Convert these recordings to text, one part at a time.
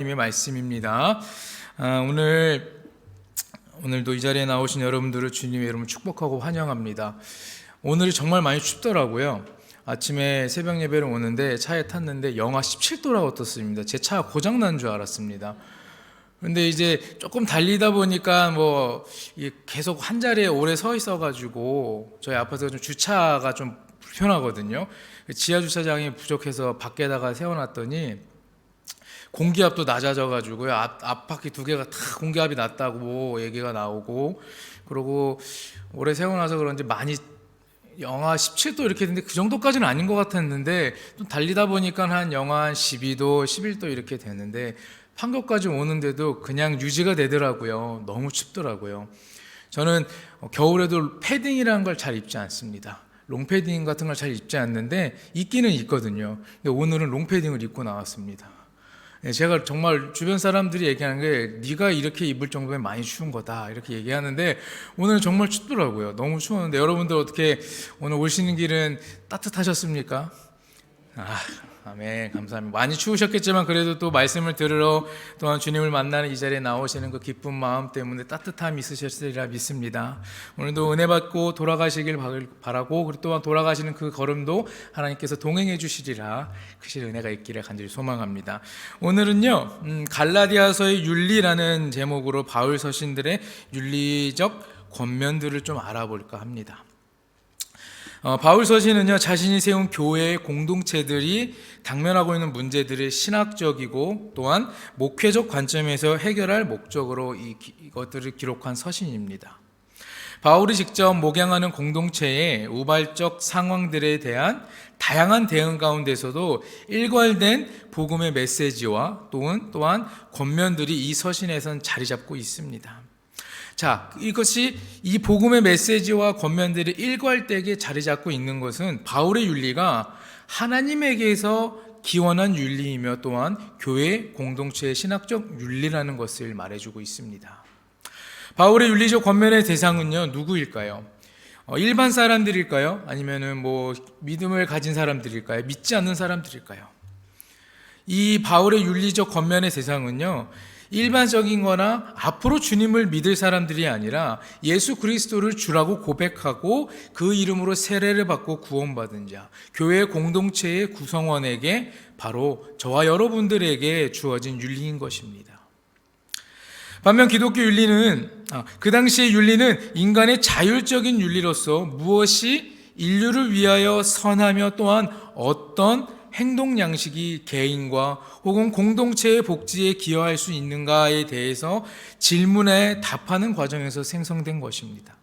님의 말씀입니다. 오늘도 이 자리에 나오신 여러분들을 주님의 이름으로 축복하고 환영합니다. 오늘이 정말 많이 춥더라고요. 아침에 새벽 예배를 오는데 차에 탔는데 영하 17도라고 떴습니다. 제 차가 고장 난 줄 알았습니다. 근데 이제 조금 달리다 보니까 계속 한 자리에 오래 서 있어가지고 저희 아파트가 좀 주차가 좀 불편하거든요. 지하 주차장이 부족해서 밖에다가 세워놨더니 공기압도 낮아져가지고요. 앞바퀴 두 개가 다 공기압이 낮다고 얘기가 나오고, 그리고 오래 세워놔서 그런지 많이 영하 17도 이렇게 됐는데 그 정도까지는 아닌 것 같았는데 또 달리다 보니까 한 영하 12도, 11도 이렇게 됐는데 판교까지 오는데도 그냥 유지가 되더라고요. 너무 춥더라고요. 저는 겨울에도 패딩이라는 걸 잘 입지 않습니다. 롱패딩 같은 걸 잘 입지 않는데 있기는 있거든요. 근데 오늘은 롱패딩을 입고 나왔습니다. 제가 정말 주변 사람들이 얘기하는 게 네가 이렇게 입을 정도면 많이 추운 거다 이렇게 얘기하는데 오늘은 정말 춥더라고요. 너무 추웠는데 여러분들 어떻게 오늘 오시는 길은 따뜻하셨습니까? 아멘, 감사합니다. 많이 추우셨겠지만 그래도 또 말씀을 들으러 또한 주님을 만나는 이 자리에 나오시는 그 기쁜 마음 때문에 따뜻함이 있으셨으리라 믿습니다. 오늘도 은혜 받고 돌아가시길 바라고, 그리고 또한 돌아가시는 그 걸음도 하나님께서 동행해 주시리라 크신 은혜가 있기를 간절히 소망합니다. 오늘은요 갈라디아서의 윤리라는 제목으로 바울 서신들의 윤리적 권면들을 좀 알아볼까 합니다. 바울 서신은요 자신이 세운 교회의 공동체들이 당면하고 있는 문제들을 신학적이고 또한 목회적 관점에서 해결할 목적으로 이것들을 기록한 서신입니다. 바울이 직접 목양하는 공동체의 우발적 상황들에 대한 다양한 대응 가운데서도 일괄된 복음의 메시지와 또한 권면들이 이 서신에선 자리 잡고 있습니다. 자, 이것이 이 복음의 메시지와 권면들이 일괄되게 자리 잡고 있는 것은 바울의 윤리가 하나님에게서 기원한 윤리이며 또한 교회 공동체의 신학적 윤리라는 것을 말해주고 있습니다. 바울의 윤리적 권면의 대상은요 누구일까요? 일반 사람들일까요? 아니면은 믿음을 가진 사람들일까요? 믿지 않는 사람들일까요? 이 바울의 윤리적 권면의 대상은요 일반적인 거나 앞으로 주님을 믿을 사람들이 아니라 예수 그리스도를 주라고 고백하고 그 이름으로 세례를 받고 구원받은 자, 교회 공동체의 구성원에게 바로 저와 여러분들에게 주어진 윤리인 것입니다. 반면 기독교 윤리는 그 당시의 윤리는 인간의 자율적인 윤리로서 무엇이 인류를 위하여 선하며 또한 어떤 행동 양식이 개인과 혹은 공동체의 복지에 기여할 수 있는가에 대해서 질문에 답하는 과정에서 생성된 것입니다.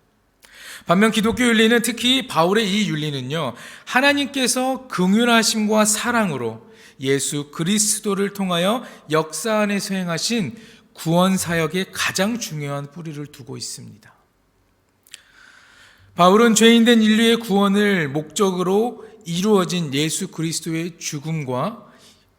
반면 기독교 윤리는, 특히 바울의 이 윤리는요 하나님께서 긍휼하심과 사랑으로 예수 그리스도를 통하여 역사 안에서 행하신 구원 사역에 가장 중요한 뿌리를 두고 있습니다. 바울은 죄인된 인류의 구원을 목적으로 이루어진 예수 그리스도의 죽음과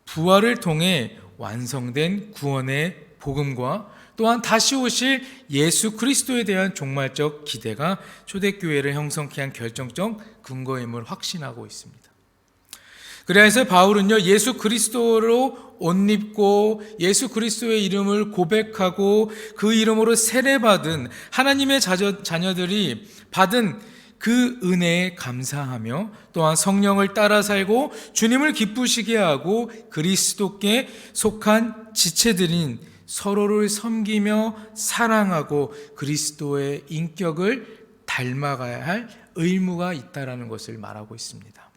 부활을 통해 완성된 구원의 복음과 또한 다시 오실 예수 그리스도에 대한 종말적 기대가 초대교회를 형성케 한 결정적 근거임을 확신하고 있습니다. 그래서 바울은요 예수 그리스도로 옷 입고 예수 그리스도의 이름을 고백하고 그 이름으로 세례받은 하나님의 자녀들이 받은 그 은혜에 감사하며 또한 성령을 따라 살고 주님을 기쁘시게 하고 그리스도께 속한 지체들인 서로를 섬기며 사랑하고 그리스도의 인격을 닮아가야 할 의무가 있다라는 것을 말하고 있습니다.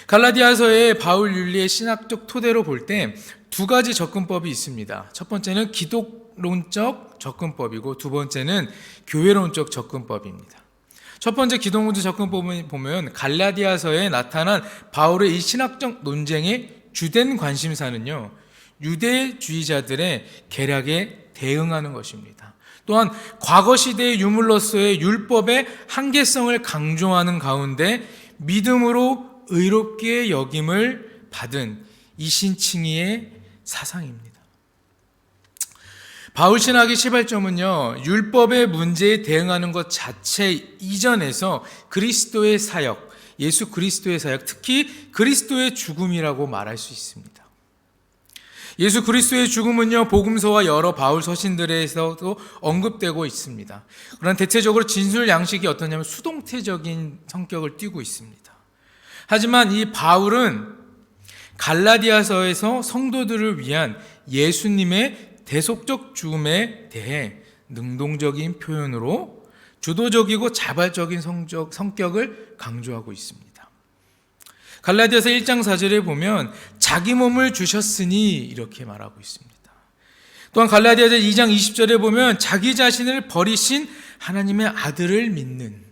갈라디아서의 바울 윤리의 신학적 토대로 볼 때 두 가지 접근법이 있습니다. 첫 번째는 기독론적 접근법이고 두 번째는 교회론적 접근법입니다. 첫 번째 기독론적 접근법을 보면 갈라디아서에 나타난 바울의 이 신학적 논쟁의 주된 관심사는요 유대주의자들의 계략에 대응하는 것입니다. 또한 과거 시대의 유물로서의 율법의 한계성을 강조하는 가운데 믿음으로 의롭게 여김을 받은 이신칭의의 사상입니다. 바울 신학의 시발점은요 율법의 문제에 대응하는 것 자체 이전에서 그리스도의 사역, 예수 그리스도의 사역, 특히 그리스도의 죽음이라고 말할 수 있습니다. 예수 그리스도의 죽음은요, 복음서와 여러 바울 서신들에서도 언급되고 있습니다. 그러나 대체적으로 진술 양식이 어떠냐면 수동태적인 성격을 띠고 있습니다. 하지만 이 바울은 갈라디아서에서 성도들을 위한 예수님의 대속적 죽음에 대해 능동적인 표현으로 주도적이고 자발적인 성격을 강조하고 있습니다. 갈라디아서 1장 4절에 보면 자기 몸을 주셨으니 이렇게 말하고 있습니다. 또한 갈라디아서 2장 20절에 보면 자기 자신을 버리신 하나님의 아들을 믿는,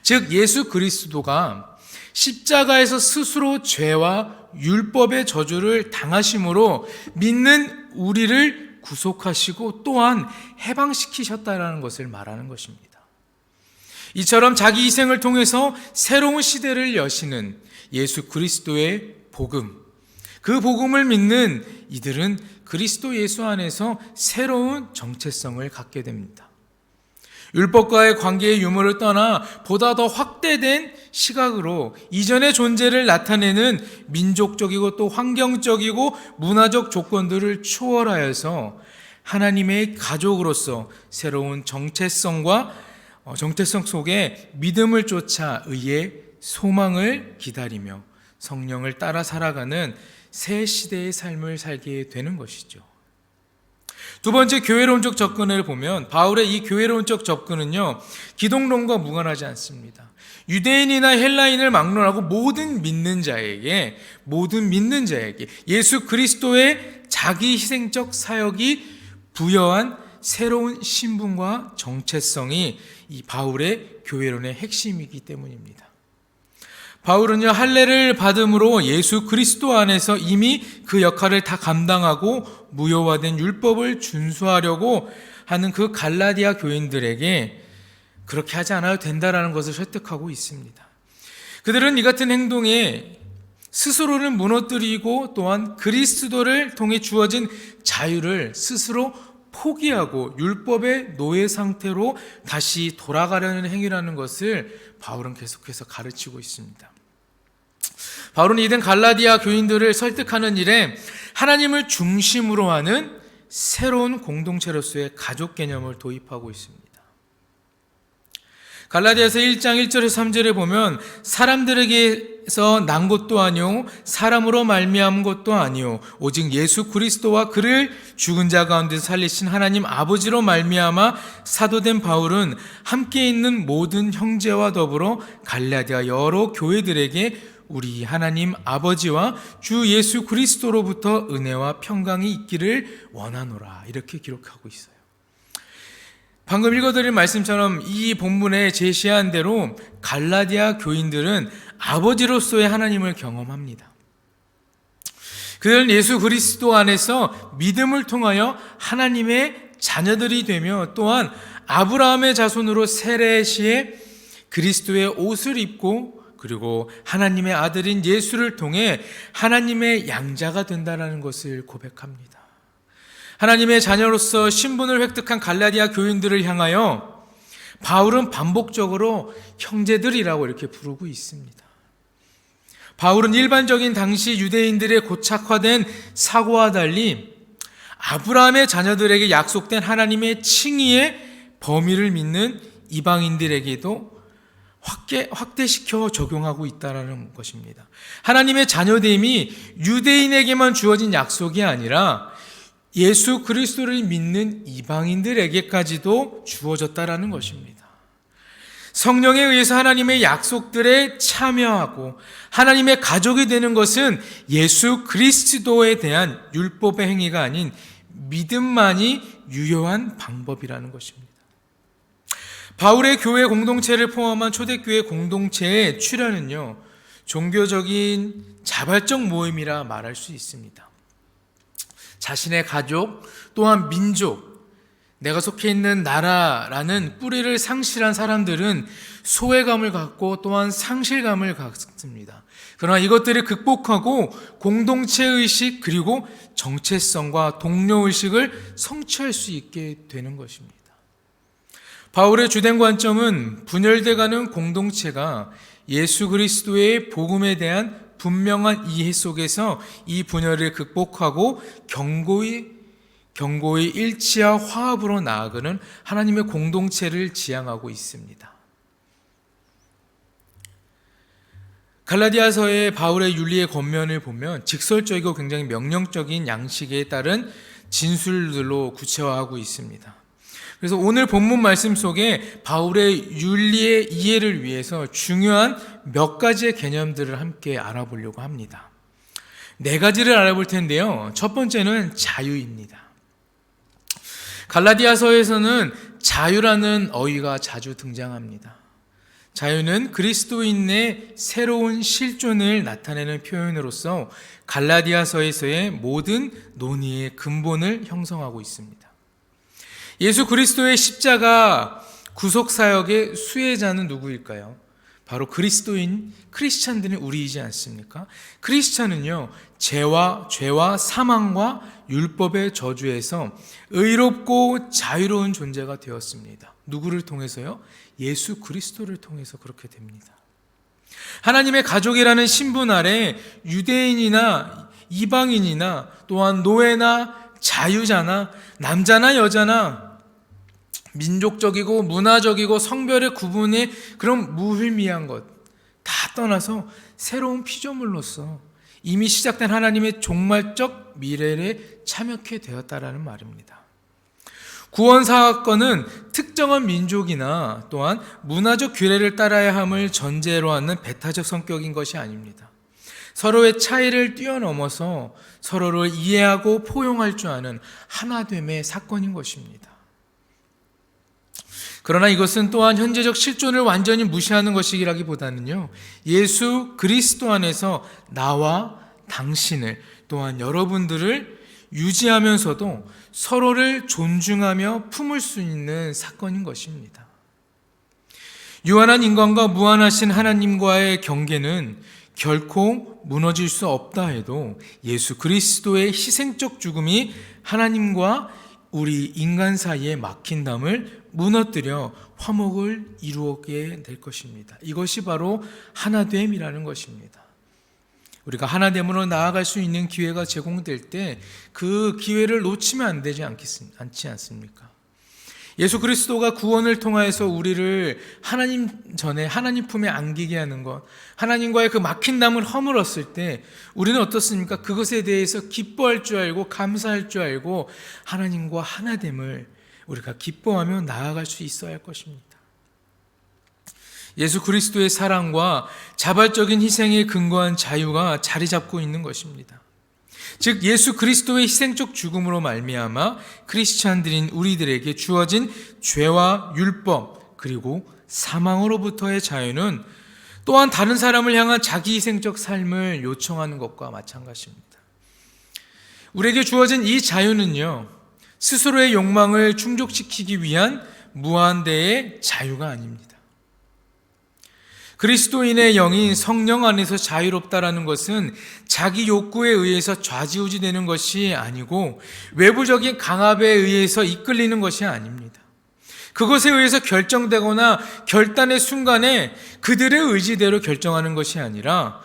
즉 예수 그리스도가 십자가에서 스스로 죄와 율법의 저주를 당하심으로 믿는 우리를 구속하시고 또한 해방시키셨다라는 것을 말하는 것입니다. 이처럼 자기 희생을 통해서 새로운 시대를 여시는 예수 그리스도의 복음, 그 복음을 믿는 이들은 그리스도 예수 안에서 새로운 정체성을 갖게 됩니다. 율법과의 관계의 유무를 떠나 보다 더 확대된 시각으로 이전의 존재를 나타내는 민족적이고 또 환경적이고 문화적 조건들을 초월하여서 하나님의 가족으로서 새로운 정체성 속에 믿음을 쫓아 의의 소망을 기다리며 성령을 따라 살아가는 새 시대의 삶을 살게 되는 것이죠. 두 번째, 교회론적 접근을 보면 바울의 이 교회론적 접근은요, 기독론과 무관하지 않습니다. 유대인이나 헬라인을 막론하고 모든 믿는 자에게 예수 그리스도의 자기 희생적 사역이 부여한 새로운 신분과 정체성이 이 바울의 교회론의 핵심이기 때문입니다. 바울은요, 할례를 받음으로 예수 그리스도 안에서 이미 그 역할을 다 감당하고 무효화된 율법을 준수하려고 하는 그 갈라디아 교인들에게 그렇게 하지 않아도 된다라는 것을 설득하고 있습니다. 그들은 이 같은 행동에 스스로는 무너뜨리고 또한 그리스도를 통해 주어진 자유를 스스로 포기하고 율법의 노예 상태로 다시 돌아가려는 행위라는 것을 바울은 계속해서 가르치고 있습니다. 바울은 이든 갈라디아 교인들을 설득하는 일에 하나님을 중심으로 하는 새로운 공동체로서의 가족 개념을 도입하고 있습니다. 갈라디아서 1장 1절에서 3절에 보면 사람들에게서 난 것도 아니요 사람으로 말미암은 것도 아니요 오직 예수 그리스도와 그를 죽은 자 가운데 살리신 하나님 아버지로 말미암아 사도된 바울은 함께 있는 모든 형제와 더불어 갈라디아 여러 교회들에게 우리 하나님 아버지와 주 예수 그리스도로부터 은혜와 평강이 있기를 원하노라, 이렇게 기록하고 있어요. 방금 읽어드린 말씀처럼 이 본문에 제시한 대로 갈라디아 교인들은 아버지로서의 하나님을 경험합니다. 그들은 예수 그리스도 안에서 믿음을 통하여 하나님의 자녀들이 되며 또한 아브라함의 자손으로 세례 시에 그리스도의 옷을 입고 그리고 하나님의 아들인 예수를 통해 하나님의 양자가 된다는 것을 고백합니다. 하나님의 자녀로서 신분을 획득한 갈라디아 교인들을 향하여 바울은 반복적으로 형제들이라고 이렇게 부르고 있습니다. 바울은 일반적인 당시 유대인들의 고착화된 사고와 달리 아브라함의 자녀들에게 약속된 하나님의 칭의의 범위를 믿는 이방인들에게도 확대시켜 적용하고 있다는 것입니다. 하나님의 자녀됨이 유대인에게만 주어진 약속이 아니라 예수 그리스도를 믿는 이방인들에게까지도 주어졌다라는 것입니다. 성령에 의해서 하나님의 약속들에 참여하고 하나님의 가족이 되는 것은 예수 그리스도에 대한 율법의 행위가 아닌 믿음만이 유효한 방법이라는 것입니다. 바울의 교회 공동체를 포함한 초대교회 공동체의 출현은요, 종교적인 자발적 모임이라 말할 수 있습니다. 자신의 가족 또한 민족, 내가 속해 있는 나라라는 뿌리를 상실한 사람들은 소외감을 갖고 또한 상실감을 갖습니다. 그러나 이것들을 극복하고 공동체의식 그리고 정체성과 동료의식을 성취할 수 있게 되는 것입니다. 바울의 주된 관점은 분열돼가는 공동체가 예수 그리스도의 복음에 대한 분명한 이해 속에서 이 분열을 극복하고 견고히 일치와 화합으로 나아가는 하나님의 공동체를 지향하고 있습니다. 갈라디아서의 바울의 윤리의 겉면을 보면 직설적이고 굉장히 명령적인 양식에 따른 진술들로 구체화하고 있습니다. 그래서 오늘 본문 말씀 속에 바울의 윤리의 이해를 위해서 중요한 몇 가지의 개념들을 함께 알아보려고 합니다. 네 가지를 알아볼 텐데요. 첫 번째는 자유입니다. 갈라디아서에서는 자유라는 어휘가 자주 등장합니다. 자유는 그리스도인의 새로운 실존을 나타내는 표현으로서 갈라디아서에서의 모든 논의의 근본을 형성하고 있습니다. 예수 그리스도의 십자가 구속사역의 수혜자는 누구일까요? 바로 그리스도인, 크리스찬들은 우리이지 않습니까? 크리스찬은요, 죄와 사망과 율법의 저주에서 의롭고 자유로운 존재가 되었습니다. 누구를 통해서요? 예수 그리스도를 통해서 그렇게 됩니다. 하나님의 가족이라는 신분 아래 유대인이나 이방인이나 또한 노예나 자유자나 남자나 여자나 민족적이고 문화적이고 성별의 구분이 그런 무의미한 것 다 떠나서 새로운 피조물로서 이미 시작된 하나님의 종말적 미래에 참여하게 되었다라는 말입니다. 구원 사건은 특정한 민족이나 또한 문화적 규례를 따라야 함을 전제로 하는 배타적 성격인 것이 아닙니다. 서로의 차이를 뛰어넘어서 서로를 이해하고 포용할 줄 아는 하나됨의 사건인 것입니다. 그러나 이것은 또한 현재적 실존을 완전히 무시하는 것이라기보다는요, 예수 그리스도 안에서 나와 당신을 또한 여러분들을 유지하면서도 서로를 존중하며 품을 수 있는 사건인 것입니다. 유한한 인간과 무한하신 하나님과의 경계는 결코 무너질 수 없다 해도 예수 그리스도의 희생적 죽음이 하나님과 우리 인간 사이에 막힌 담을 무너뜨려 화목을 이루게 될 것입니다. 이것이 바로 하나됨이라는 것입니다. 우리가 하나됨으로 나아갈 수 있는 기회가 제공될 때 그 기회를 놓치면 안 되지 않지 않습니까? 예수 그리스도가 구원을 통하여서 우리를 하나님 전에 하나님 품에 안기게 하는 것, 하나님과의 그 막힌 담을 허물었을 때 우리는 어떻습니까? 그것에 대해서 기뻐할 줄 알고 감사할 줄 알고 하나님과 하나됨을 우리가 기뻐하며 나아갈 수 있어야 할 것입니다. 예수 그리스도의 사랑과 자발적인 희생에 근거한 자유가 자리 잡고 있는 것입니다. 즉 예수 그리스도의 희생적 죽음으로 말미암아 크리스찬들인 우리들에게 주어진 죄와 율법 그리고 사망으로부터의 자유는 또한 다른 사람을 향한 자기 희생적 삶을 요청하는 것과 마찬가지입니다. 우리에게 주어진 이 자유는요, 스스로의 욕망을 충족시키기 위한 무한대의 자유가 아닙니다. 그리스도인의 영인 성령 안에서 자유롭다라는 것은 자기 욕구에 의해서 좌지우지되는 것이 아니고 외부적인 강압에 의해서 이끌리는 것이 아닙니다. 그것에 의해서 결정되거나 결단의 순간에 그들의 의지대로 결정하는 것이 아니라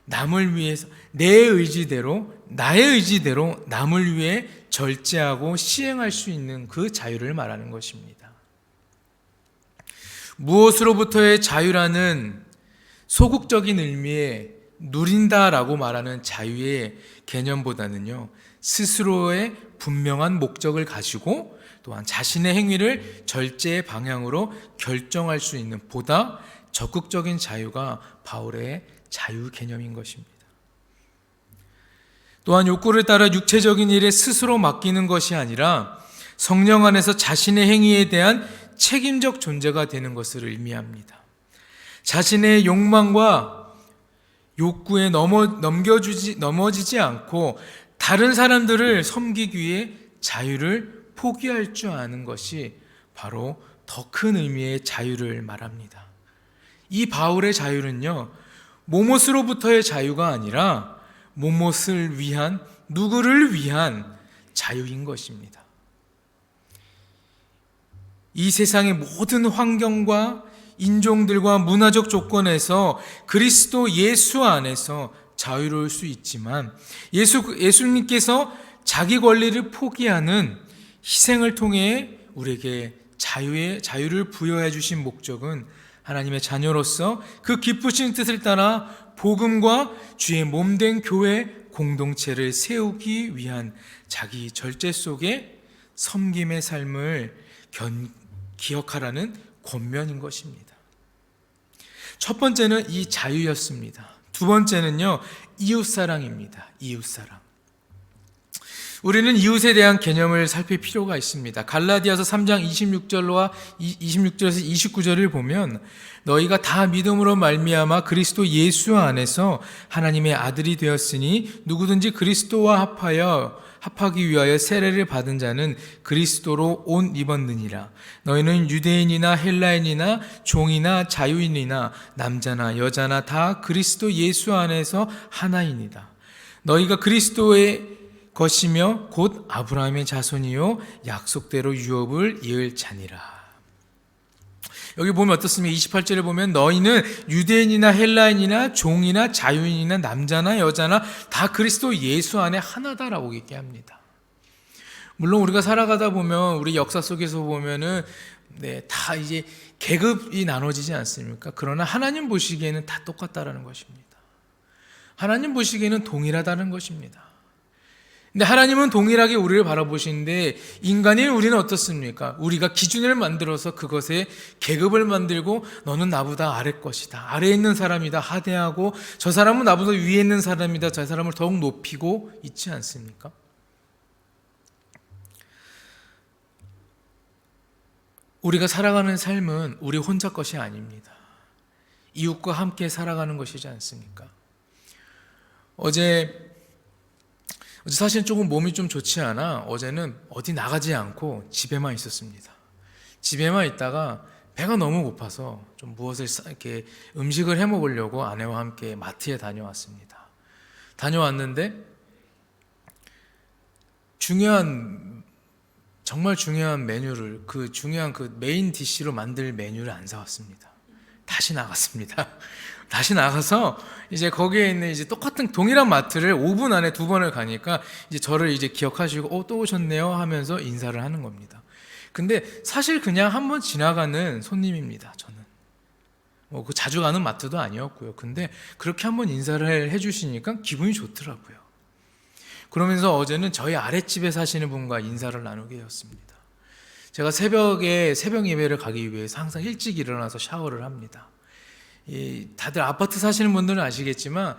남을 위해서 나의 의지대로 남을 위해 절제하고 시행할 수 있는 그 자유를 말하는 것입니다. 무엇으로부터의 자유라는 소극적인 의미의 누린다라고 말하는 자유의 개념보다는요, 스스로의 분명한 목적을 가지고 또한 자신의 행위를 절제의 방향으로 결정할 수 있는 보다 적극적인 자유가 바울의 자유 개념인 것입니다. 또한 욕구를 따라 육체적인 일에 스스로 맡기는 것이 아니라 성령 안에서 자신의 행위에 대한 책임적 존재가 되는 것을 의미합니다. 자신의 욕망과 욕구에 넘어지지 않고 다른 사람들을 섬기기 위해 자유를 포기할 줄 아는 것이 바로 더 큰 의미의 자유를 말합니다. 이 바울의 자유는요, 모못으로부터의 자유가 아니라 모못을 위한, 누구를 위한 자유인 것입니다. 이 세상의 모든 환경과 인종들과 문화적 조건에서 그리스도 예수 안에서 자유로울 수 있지만 예수님께서 자기 권리를 포기하는 희생을 통해 우리에게 자유를 부여해 주신 목적은 하나님의 자녀로서 그 기쁘신 뜻을 따라 복음과 주의 몸된 교회 공동체를 세우기 위한 자기 절제 속에 섬김의 삶을 기억하라는 권면인 것입니다. 첫 번째는 이 자유였습니다. 두 번째는요, 이웃사랑입니다. 이웃사랑. 우리는 이웃에 대한 개념을 살필 필요가 있습니다. 갈라디아서 3장 26절에서 29절을 보면 너희가 다 믿음으로 말미암아 그리스도 예수 안에서 하나님의 아들이 되었으니 누구든지 그리스도와 합하기 위하여 세례를 받은 자는 그리스도로 옷 입었느니라. 너희는 유대인이나 헬라인이나 종이나 자유인이나 남자나 여자나 다 그리스도 예수 안에서 하나이니라. 너희가 그리스도의 것이며 곧 아브라함의 자손이요 약속대로 유업을 이을 자니라. 여기 보면 어떻습니까? 28절에 보면 너희는 유대인이나 헬라인이나 종이나 자유인이나 남자나 여자나 다 그리스도 예수 안에 하나다라고 얘기합니다. 물론 우리가 살아가다 보면 우리 역사 속에서 보면은 다 이제 계급이 나눠지지 않습니까? 그러나 하나님 보시기에는 다 똑같다라는 것입니다. 하나님 보시기에는 동일하다는 것입니다. 근데 하나님은 동일하게 우리를 바라보시는데 인간인 우리는 어떻습니까? 우리가 기준을 만들어서 그것에 계급을 만들고 너는 나보다 아래 것이다. 아래에 있는 사람이다. 하대하고 저 사람은 나보다 위에 있는 사람이다. 저 사람을 더욱 높이고 있지 않습니까? 우리가 살아가는 삶은 우리 혼자 것이 아닙니다. 이웃과 함께 살아가는 것이지 않습니까? 어제 사실 조금 몸이 좀 좋지 않아 어제는 어디 나가지 않고 집에만 있었습니다. 집에만 있다가 배가 너무 고파서 좀 무엇을 이렇게 음식을 해 먹으려고 아내와 함께 마트에 다녀왔습니다. 다녀왔는데 정말 중요한 메뉴를 중요한 메인 디쉬로 만들 메뉴를 안 사왔습니다. 다시 나갔습니다. 다시 나가서 이제 거기에 있는 이제 똑같은 동일한 마트를 5분 안에 2번을 가니까 이제 저를 이제 기억하시고 또 오셨네요 하면서 인사를 하는 겁니다. 근데 사실 그냥 한번 지나가는 손님입니다. 저는 그 자주 가는 마트도 아니었고요. 근데 그렇게 한번 인사를 해주시니까 기분이 좋더라고요. 그러면서 어제는 저희 아랫집에 사시는 분과 인사를 나누게 되었습니다. 제가 새벽 예배를 가기 위해서 항상 일찍 일어나서 샤워를 합니다. 다들 아파트 사시는 분들은 아시겠지만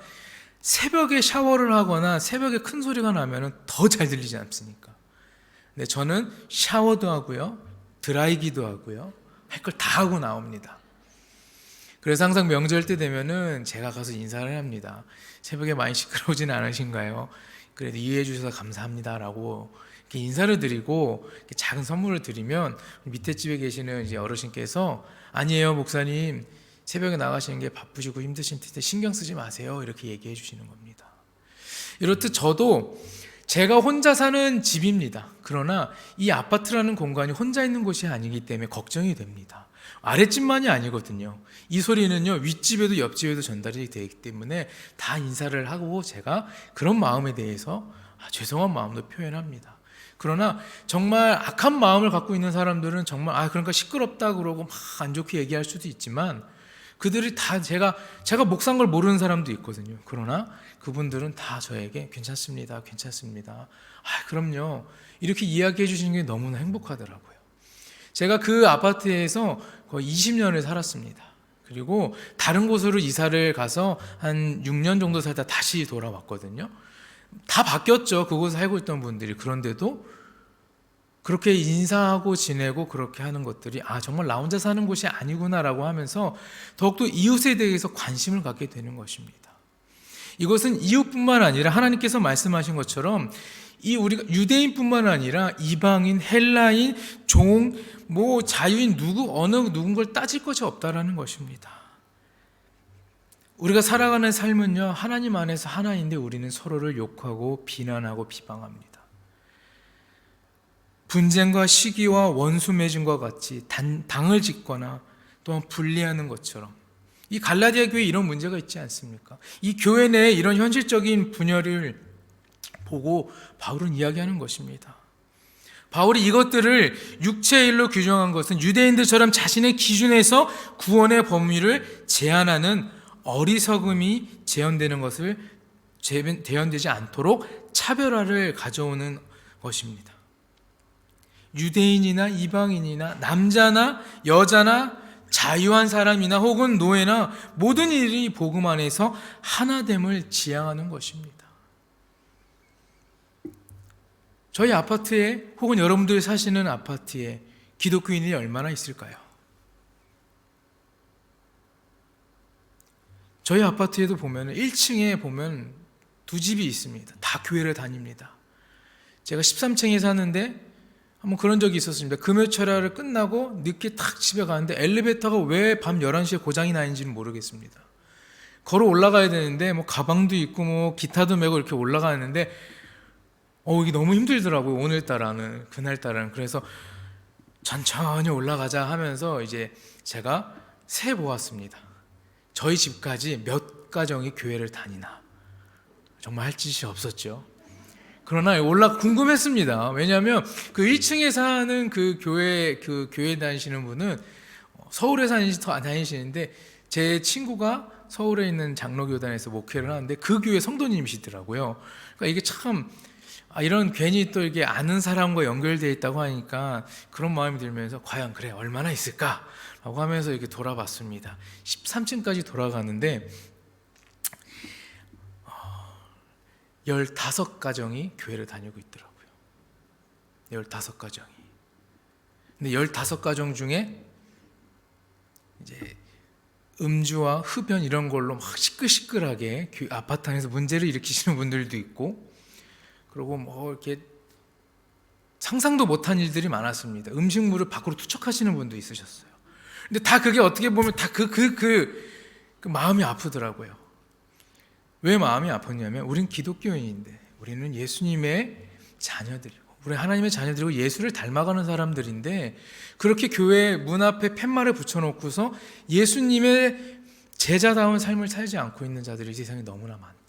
새벽에 샤워를 하거나 새벽에 큰 소리가 나면 더 잘 들리지 않습니까? 근데 저는 샤워도 하고요, 드라이기도 하고요, 할 걸 다 하고 나옵니다. 그래서 항상 명절 때 되면은 제가 가서 인사를 합니다. 새벽에 많이 시끄러우지는 않으신가요? 그래도 이해해 주셔서 감사합니다라고 이렇게 인사를 드리고 이렇게 작은 선물을 드리면 밑에 집에 계시는 이제 어르신께서 아니에요 목사님, 새벽에 나가시는 게 바쁘시고 힘드신 텐데 신경 쓰지 마세요 이렇게 얘기해 주시는 겁니다. 이렇듯 저도 제가 혼자 사는 집입니다. 그러나 이 아파트라는 공간이 혼자 있는 곳이 아니기 때문에 걱정이 됩니다. 아랫집만이 아니거든요. 이 소리는요 윗집에도 옆집에도 전달이 되기 때문에 다 인사를 하고 제가 그런 마음에 대해서 죄송한 마음도 표현합니다. 그러나 정말 악한 마음을 갖고 있는 사람들은 정말 그러니까 시끄럽다 그러고 막 안 좋게 얘기할 수도 있지만 그들이 다 제가 목 산 걸 모르는 사람도 있거든요. 그러나 그분들은 다 저에게 괜찮습니다. 그럼요. 이렇게 이야기해 주시는 게 너무나 행복하더라고요. 제가 그 아파트에서 거의 20년을 살았습니다. 그리고 다른 곳으로 이사를 가서 한 6년 정도 살다 다시 돌아왔거든요. 다 바뀌었죠. 그곳에 살고 있던 분들이. 그런데도 그렇게 인사하고 지내고 그렇게 하는 것들이 정말 나 혼자 사는 곳이 아니구나라고 하면서 더욱더 이웃에 대해서 관심을 갖게 되는 것입니다. 이것은 이웃뿐만 아니라 하나님께서 말씀하신 것처럼 우리가 유대인뿐만 아니라 이방인, 헬라인, 종, 자유인 어느 누군가를 따질 것이 없다라는 것입니다. 우리가 살아가는 삶은요 하나님 안에서 하나인데 우리는 서로를 욕하고 비난하고 비방합니다. 분쟁과 시기와 원수 맺음과 같이 당을 짓거나 또한 분리하는 것처럼 이 갈라디아 교회에 이런 문제가 있지 않습니까? 이 교회 내에 이런 현실적인 분열을 보고 바울은 이야기하는 것입니다. 바울이 이것들을 육체의 일로 규정한 것은 유대인들처럼 자신의 기준에서 구원의 범위를 제한하는 어리석음이 재현되지 않도록 차별화를 가져오는 것입니다. 유대인이나 이방인이나 남자나 여자나 자유한 사람이나 혹은 노예나 모든 일이 복음 안에서 하나됨을 지향하는 것입니다. 저희 아파트에 혹은 여러분들이 사시는 아파트에 기독교인이 얼마나 있을까요? 저희 아파트에도 보면 1층에 보면 두 집이 있습니다. 다 교회를 다닙니다. 제가 13층에 사는데 한번 그런 적이 있었습니다. 금요철야를 끝나고 늦게 딱 집에 가는데 엘리베이터가 왜 밤 11시에 고장이 나 있는지는 모르겠습니다. 걸어 올라가야 되는데 뭐 가방도 있고 뭐 기타도 메고 이렇게 올라가는데 이게 너무 힘들더라고요. 오늘따라는 그날따라는. 그래서 천천히 올라가자 하면서 이제 제가 세 보았습니다. 저희 집까지 몇 가정이 교회를 다니나. 정말 할 짓이 없었죠. 그러나 궁금했습니다. 왜냐하면 그 1층에 사는 그 교회 다니시는 분은 서울에 다니시는데 제 친구가 서울에 있는 장로교단에서 목회를 하는데 그 교회 성도님이시더라고요. 그러니까 이게 참 이런 괜히 또 이게 아는 사람과 연결되어 있다고 하니까 그런 마음이 들면서 과연 그래 얼마나 있을까라고 하면서 이렇게 돌아봤습니다. 13층까지 돌아가는데 15가정이 교회를 다니고 있더라고요. 15가정이. 근데 15가정 중에 이제 음주와 흡연 이런 걸로 막 시끌시끌하게 아파트 안에서 문제를 일으키시는 분들도 있고, 그리고 뭐 이렇게 상상도 못한 일들이 많았습니다. 음식물을 밖으로 투척하시는 분도 있으셨어요. 근데 다 그게 어떻게 보면 다 그 마음이 아프더라고요. 왜 마음이 아팠냐면 우린 기독교인인데 우리는 예수님의 자녀들이고 우리 하나님의 자녀들이고 예수를 닮아가는 사람들인데 그렇게 교회 문 앞에 팻말을 붙여놓고서 예수님의 제자다운 삶을 살지 않고 있는 자들이 세상에 너무나 많다.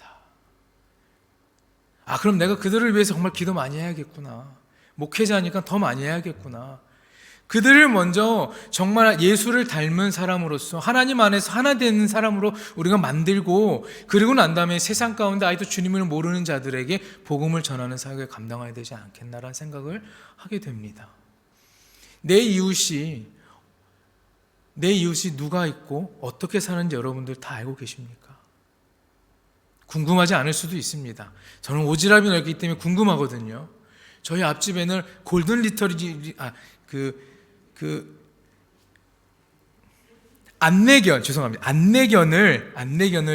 그럼 내가 그들을 위해서 정말 기도 많이 해야겠구나. 목회자니까 더 많이 해야겠구나. 그들을 먼저 정말 예수를 닮은 사람으로서 하나님 안에서 하나 되는 사람으로 우리가 만들고, 그리고 난 다음에 세상 가운데 아직도 주님을 모르는 자들에게 복음을 전하는 사역을 감당해야 되지 않겠나라는 생각을 하게 됩니다. 내 이웃이 누가 있고 어떻게 사는지 여러분들 다 알고 계십니까? 궁금하지 않을 수도 있습니다. 저는 오지랖이 넓기 때문에 궁금하거든요. 저희 앞집에는 골든 리터리 안내견을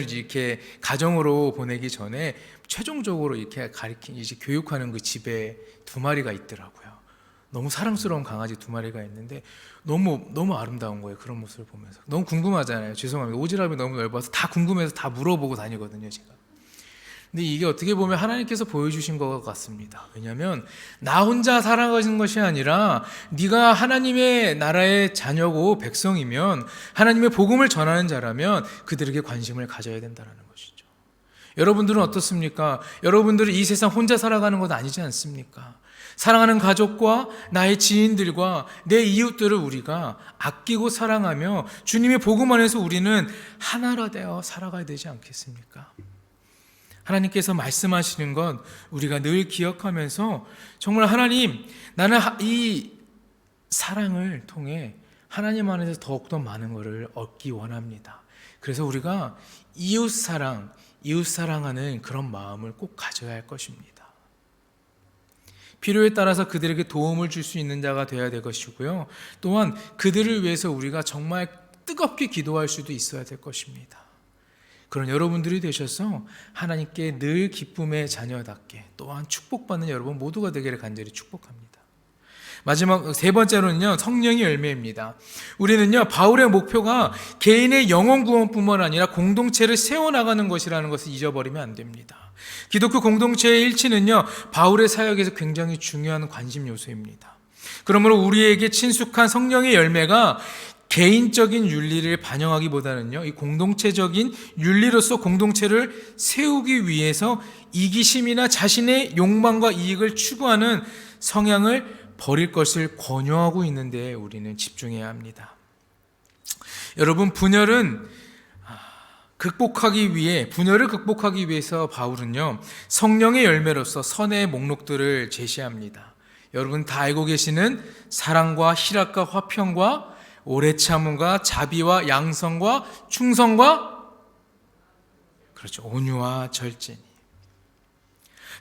이렇게 가정으로 보내기 전에 최종적으로 이렇게 이제 교육하는 그 집에 2마리가 있더라고요. 너무 사랑스러운 강아지 2마리가 있는데 너무 아름다운 거예요. 그런 모습을 보면서 너무 궁금하잖아요. 죄송합니다. 오지랖이 너무 넓어서 다 궁금해서 다 물어보고 다니거든요, 제가. 근데 이게 어떻게 보면 하나님께서 보여주신 것 같습니다. 왜냐하면 나 혼자 살아가는 것이 아니라 네가 하나님의 나라의 자녀고 백성이면 하나님의 복음을 전하는 자라면 그들에게 관심을 가져야 된다는 것이죠. 여러분들은 어떻습니까? 여러분들은 이 세상 혼자 살아가는 것 아니지 않습니까? 사랑하는 가족과 나의 지인들과 내 이웃들을 우리가 아끼고 사랑하며 주님의 복음 안에서 우리는 하나라 되어 살아가야 되지 않겠습니까? 하나님께서 말씀하시는 건 우리가 늘 기억하면서 정말 하나님, 나는 이 사랑을 통해 하나님 안에서 더욱더 많은 것을 얻기 원합니다. 그래서 우리가 이웃 사랑하는 그런 마음을 꼭 가져야 할 것입니다. 필요에 따라서 그들에게 도움을 줄 수 있는 자가 되어야 될 것이고요. 또한 그들을 위해서 우리가 정말 뜨겁게 기도할 수도 있어야 될 것입니다. 그런 여러분들이 되셔서 하나님께 늘 기쁨의 자녀답게 또한 축복받는 여러분 모두가 되기를 간절히 축복합니다. 마지막 3번째로는요, 성령의 열매입니다. 우리는요, 바울의 목표가 개인의 영혼 구원뿐만 아니라 공동체를 세워나가는 것이라는 것을 잊어버리면 안 됩니다. 기독교 공동체의 일치는요, 바울의 사역에서 굉장히 중요한 관심 요소입니다. 그러므로 우리에게 친숙한 성령의 열매가 개인적인 윤리를 반영하기보다는요, 이 공동체적인 윤리로서 공동체를 세우기 위해서 이기심이나 자신의 욕망과 이익을 추구하는 성향을 버릴 것을 권유하고 있는데 우리는 집중해야 합니다. 여러분, 분열을 극복하기 위해서 바울은요, 성령의 열매로서 선의 목록들을 제시합니다. 여러분 다 알고 계시는 사랑과 희락과 화평과 오래 참음과 자비와 양성과 충성과, 그렇죠, 온유와 절제니.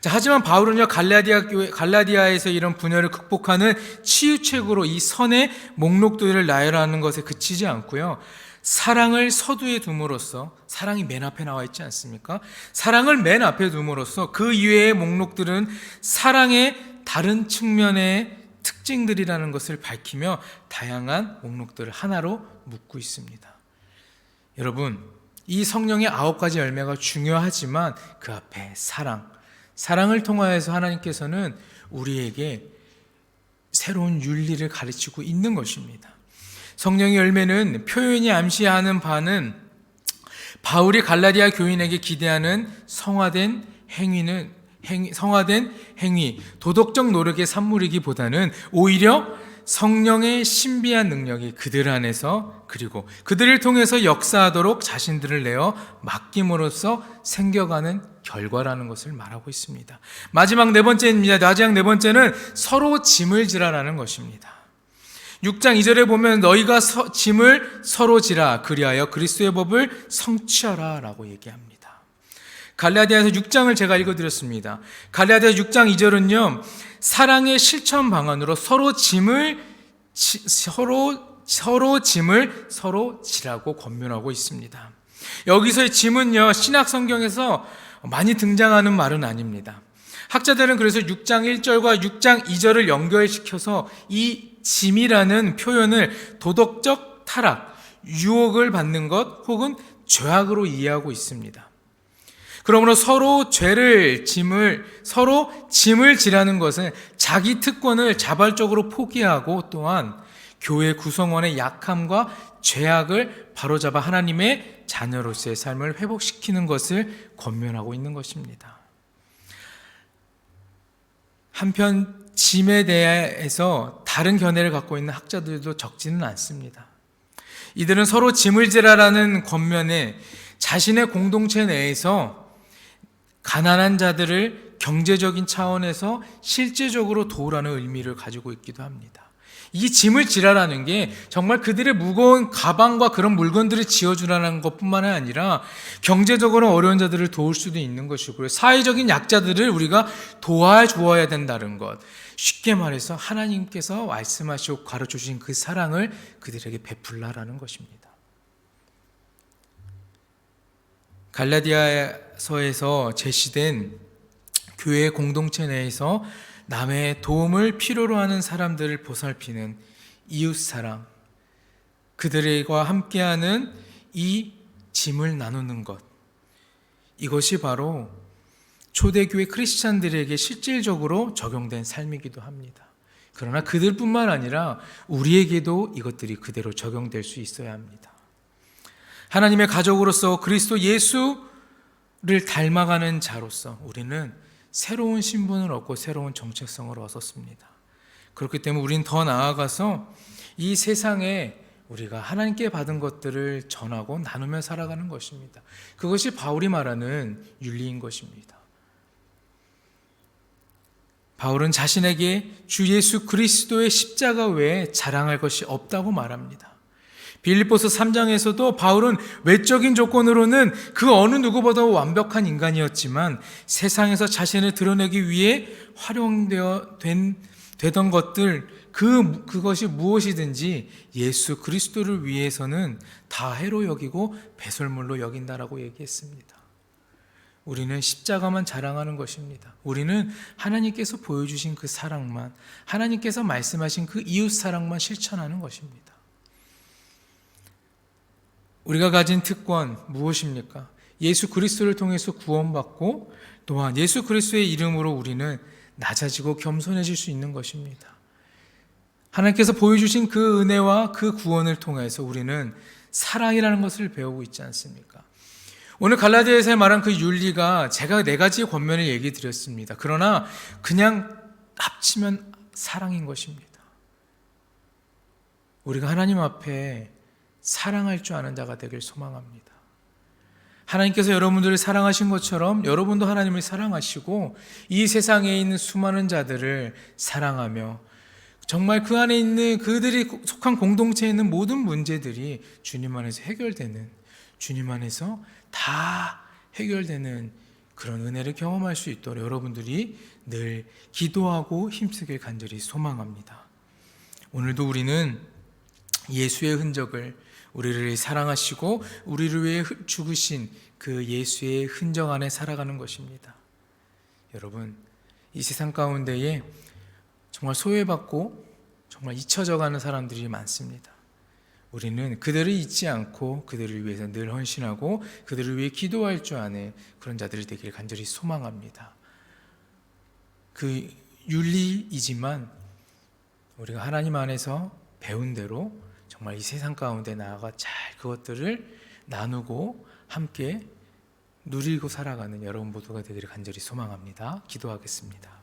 자, 하지만 바울은요, 갈라디아에서 이런 분열을 극복하는 치유책으로 이 선의 목록들을 나열하는 것에 그치지 않고요, 사랑을 서두에 둠으로써, 사랑이 맨 앞에 나와 있지 않습니까? 사랑을 맨 앞에 둠으로써 그 이외의 목록들은 사랑의 다른 측면의 특징들이라는 것을 밝히며 다양한 목록들을 하나로 묶고 있습니다. 여러분, 이 성령의 9가지 열매가 중요하지만 그 앞에 사랑을 통하여서 하나님께서는 우리에게 새로운 윤리를 가르치고 있는 것입니다. 성령의 열매는 표현이 암시하는 바는 바울이 갈라디아 교인에게 기대하는 성화된 행위, 도덕적 노력의 산물이기보다는 오히려 성령의 신비한 능력이 그들 안에서, 그리고 그들을 통해서 역사하도록 자신들을 내어 맡김으로써 생겨가는 결과라는 것을 말하고 있습니다. 마지막 네 번째는 서로 짐을 지라라는 것입니다. 6장 2절에 보면 너희가 짐을 서로 지라, 그리하여 그리스도의 법을 성취하라 라고 얘기합니다. 갈라디아서 6장을 제가 읽어드렸습니다. 갈라디아 6장 2절은요, 사랑의 실천 방안으로 서로 짐을 서로 지라고 권면하고 있습니다. 여기서의 짐은요, 신약 성경에서 많이 등장하는 말은 아닙니다. 학자들은 그래서 6장 1절과 6장 2절을 연결시켜서 이 짐이라는 표현을 도덕적 타락, 유혹을 받는 것 혹은 죄악으로 이해하고 있습니다. 그러므로 서로 짐을 지라는 것은 자기 특권을 자발적으로 포기하고 또한 교회 구성원의 약함과 죄악을 바로잡아 하나님의 자녀로서의 삶을 회복시키는 것을 권면하고 있는 것입니다. 한편 짐에 대해서 다른 견해를 갖고 있는 학자들도 적지는 않습니다. 이들은 서로 짐을 지라라는 권면에 자신의 공동체 내에서 가난한 자들을 경제적인 차원에서 실제적으로 도우라는 의미를 가지고 있기도 합니다. 이 짐을 지라라는 게 정말 그들의 무거운 가방과 그런 물건들을 지어주라는 것뿐만 아니라 경제적으로 어려운 자들을 도울 수도 있는 것이고요, 사회적인 약자들을 우리가 도와주어야 된다는 것, 쉽게 말해서 하나님께서 말씀하시고 가르쳐주신 그 사랑을 그들에게 베풀라라는 것입니다. 갈라디아서에서 제시된 교회 공동체 내에서 남의 도움을 필요로 하는 사람들을 보살피는 이웃사랑, 그들과 함께하는 이 짐을 나누는 것, 이것이 바로 초대교회 크리스찬들에게 실질적으로 적용된 삶이기도 합니다. 그러나 그들뿐만 아니라 우리에게도 이것들이 그대로 적용될 수 있어야 합니다. 하나님의 가족으로서 그리스도 예수를 닮아가는 자로서 우리는 새로운 신분을 얻고 새로운 정체성을 얻었습니다. 그렇기 때문에 우리는 더 나아가서 이 세상에 우리가 하나님께 받은 것들을 전하고 나누며 살아가는 것입니다. 그것이 바울이 말하는 윤리인 것입니다. 바울은 자신에게 주 예수 그리스도의 십자가 외에 자랑할 것이 없다고 말합니다. 빌립보서 3장에서도 바울은 외적인 조건으로는 그 어느 누구보다 완벽한 인간이었지만 세상에서 자신을 드러내기 위해 되던 것들, 그것이 무엇이든지 예수 그리스도를 위해서는 다 해로 여기고 배설물로 여긴다라고 얘기했습니다. 우리는 십자가만 자랑하는 것입니다. 우리는 하나님께서 보여주신 그 사랑만, 하나님께서 말씀하신 그 이웃 사랑만 실천하는 것입니다. 우리가 가진 특권 무엇입니까? 예수 그리스도를 통해서 구원받고 또한 예수 그리스도의 이름으로 우리는 낮아지고 겸손해질 수 있는 것입니다. 하나님께서 보여주신 그 은혜와 그 구원을 통해서 우리는 사랑이라는 것을 배우고 있지 않습니까? 오늘 갈라디아에서 말한 그 윤리가 제가 네 가지의 권면을 얘기 드렸습니다. 그러나 그냥 합치면 사랑인 것입니다. 우리가 하나님 앞에 사랑할 줄 아는 자가 되길 소망합니다. 하나님께서 여러분들을 사랑하신 것처럼 여러분도 하나님을 사랑하시고 이 세상에 있는 수많은 자들을 사랑하며 정말 그 안에 있는 그들이 속한 공동체에 있는 모든 문제들이 주님 안에서 해결되는, 주님 안에서 다 해결되는 그런 은혜를 경험할 수 있도록 여러분들이 늘 기도하고 힘쓰길 간절히 소망합니다. 오늘도 우리는 예수의 흔적을, 우리를 사랑하시고 우리를 위해 죽으신 그 예수의 흔적 안에 살아가는 것입니다. 여러분, 이 세상 가운데에 정말 소외받고 정말 잊혀져가는 사람들이 많습니다. 우리는 그들을 잊지 않고 그들을 위해서 늘 헌신하고 그들을 위해 기도할 줄 아는 그런 자들이 되길 간절히 소망합니다. 그 윤리이지만 우리가 하나님 안에서 배운 대로 정말 이 세상 가운데 나아가 잘 그것들을 나누고 함께 누리고 살아가는 여러분 모두가 되기를 간절히 소망합니다. 기도하겠습니다.